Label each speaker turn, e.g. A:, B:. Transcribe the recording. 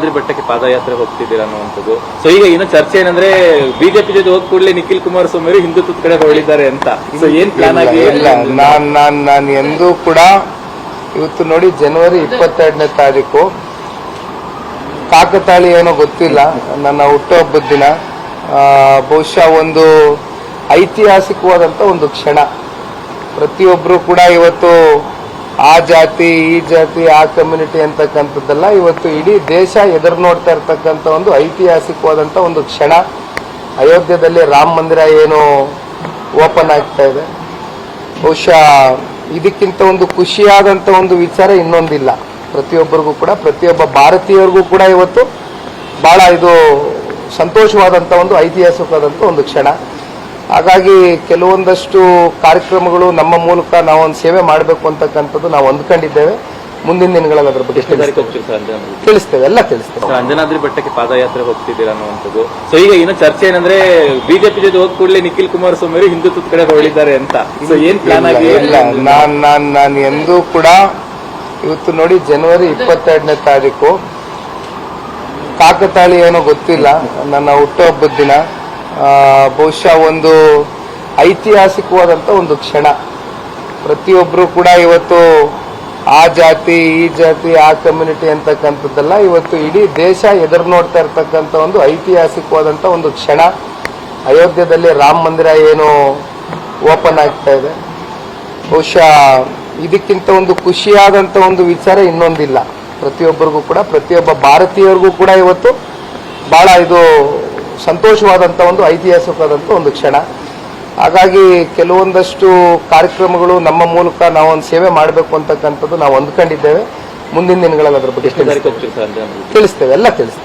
A: ಅಂಜನಾದ್ರಿ ಬೆಟ್ಟಕ್ಕೆ ಪಾದಯಾತ್ರೆ ಹೋಗ್ತಿದ್ದೀರಾ ಅನ್ನುವಂಥದ್ದು. ಸೊ ಈಗ ಇನ್ನು ಚರ್ಚೆ ಏನಂದ್ರೆ ಬಿಜೆಪಿ ಜೊತೆ ಹೋದ ಕೂಡಲೇ ನಿಖಿಲ್ ಕುಮಾರಸ್ವಾಮಿ ಅವರು ಹಿಂದುತ್ವದ ಕಡೆ ಹೊರಳಿದ್ದಾರೆ ಅಂತ. ಸೊ ಏನ್ ಪ್ಲಾನ್ ಆಗಿ?
B: ನಾನು ಎಂದೂ ಕೂಡ ಇವತ್ತು ನೋಡಿ ಜನವರಿ 22ನೇ ತಾರೀಕು ಕಾಕತಾಳಿ ಏನೋ ಗೊತ್ತಿಲ್ಲ, ನನ್ನ ಹುಟ್ಟುಹಬ್ಬದ ದಿನ. ಬಹುಶಃ ಒಂದು ಐತಿಹಾಸಿಕವಾದಂಥ ಒಂದು ಕ್ಷಣ. ಪ್ರತಿಯೊಬ್ಬರು ಕೂಡ ಇವತ್ತು ಆ ಜಾತಿ ಈ ಜಾತಿ ಆ ಕಮ್ಯುನಿಟಿ ಅಂತಕ್ಕಂಥದ್ದೆಲ್ಲ ಇವತ್ತು ಇಡೀ ದೇಶ ಎದುರು ನೋಡ್ತಾ ಇರ್ತಕ್ಕಂಥ ಒಂದು ಐತಿಹಾಸಿಕವಾದಂಥ ಒಂದು ಕ್ಷಣ. ಅಯೋಧ್ಯೆಯಲ್ಲಿ ರಾಮ ಮಂದಿರ ಏನು ಓಪನ್ ಆಗ್ತಾ ಇದೆ. ಬಹುಶಃ ಇದಕ್ಕಿಂತ ಒಂದು ಖುಷಿಯಾದಂಥ ಒಂದು ವಿಚಾರ ಇನ್ನೊಂದಿಲ್ಲ. ಪ್ರತಿಯೊಬ್ಬರಿಗೂ ಕೂಡ, ಪ್ರತಿಯೊಬ್ಬ ಭಾರತೀಯರಿಗೂ ಕೂಡ ಇವತ್ತು ಬಹಳ ಇದು ಸಂತೋಷವಾದಂಥ ಒಂದು ಐತಿಹಾಸಿಕವಾದಂಥ ಒಂದು ಕ್ಷಣ. ಹಾಗಾಗಿ ಕೆಲವೊಂದಷ್ಟು ಕಾರ್ಯಕ್ರಮಗಳು ನಮ್ಮ ಮೂಲಕ ನಾವು ಒಂದು ಸೇವೆ ಮಾಡಬೇಕು ಅಂತಕ್ಕಂಥದ್ದು ನಾವು ಅಂದ್ಕೊಂಡಿದ್ದೇವೆ. ಮುಂದಿನ ದಿನಗಳಲ್ಲಿ ಅದರ ಬಗ್ಗೆ ತಿಳಿಸ್ತೇವೆ, ಎಲ್ಲ ತಿಳಿಸ್ತೇವೆ.
A: ಅಂಜನಾದ್ರಿ ಬೆಟ್ಟಕ್ಕೆ ಪಾದಯಾತ್ರೆ ಹೋಗ್ತಿದ್ದೀರಾ ಅನ್ನುವಂಥದ್ದು. ಸೊ ಈಗ ಇನ್ನು ಚರ್ಚೆ ಏನಂದ್ರೆ ಬಿಜೆಪಿ ಜೊತೆ ಹೋದ ಕೂಡಲೇ ನಿಖಿಲ್ ಕುಮಾರಸ್ವಾಮಿ ಅವರು ಹಿಂದುತ್ವದ ಕಡೆ ಹೊರಳಿದ್ದಾರೆ ಅಂತ. ಸೊ ಏನ್ ಪ್ಲಾನ್ ಆಗಿ?
B: ನಾನು ಎಂದೂ ಕೂಡ ಇವತ್ತು ನೋಡಿ ಜನವರಿ 22ನೇ ತಾರೀಕು ಕಾಕತಾಳಿ ಏನೋ ಗೊತ್ತಿಲ್ಲ, ನನ್ನ ಹುಟ್ಟುಹಬ್ಬದ ದಿನ. ಬಹುಶಃ ಒಂದು ಐತಿಹಾಸಿಕವಾದಂಥ ಒಂದು ಕ್ಷಣ. ಪ್ರತಿಯೊಬ್ಬರು ಕೂಡ ಇವತ್ತು ಆ ಜಾತಿ ಈ ಜಾತಿ ಆ ಕಮ್ಯುನಿಟಿ ಅಂತಕ್ಕಂಥದ್ದೆಲ್ಲ ಇವತ್ತು ಇಡೀ ದೇಶ ಎದುರು ನೋಡ್ತಾ ಇರ್ತಕ್ಕಂಥ ಒಂದು ಐತಿಹಾಸಿಕವಾದಂಥ ಒಂದು ಕ್ಷಣ. ಅಯೋಧ್ಯೆಯಲ್ಲಿ ರಾಮ ಮಂದಿರ ಏನು ಓಪನ್ ಆಗ್ತಾ ಇದೆ. ಬಹುಶಃ ಇದಕ್ಕಿಂತ ಒಂದು ಖುಷಿಯಾದಂಥ ಒಂದು ವಿಚಾರ ಇನ್ನೊಂದಿಲ್ಲ. ಪ್ರತಿಯೊಬ್ಬರಿಗೂ ಕೂಡ, ಪ್ರತಿಯೊಬ್ಬ ಭಾರತೀಯರಿಗೂ ಕೂಡ ಇವತ್ತು ಬಹಳ ಇದು ಸಂತೋಷವಾದಂಥ ಒಂದು ಐತಿಹಾಸಿಕವಾದಂಥ ಒಂದು ಕ್ಷಣ. ಹಾಗಾಗಿ ಕೆಲವೊಂದಷ್ಟು ಕಾರ್ಯಕ್ರಮಗಳು ನಮ್ಮ ಮೂಲಕ ನಾವು ಒಂದು ಸೇವೆ ಮಾಡಬೇಕು ಅಂತಕ್ಕಂಥದ್ದು ನಾವು ಅಂದ್ಕೊಂಡಿದ್ದೇವೆ. ಮುಂದಿನ ದಿನಗಳಲ್ಲಿ ಅದರ ಬಗ್ಗೆ ತಿಳಿಸ್ತೇವೆ, ಎಲ್ಲ ತಿಳಿಸ್ತೇವೆ.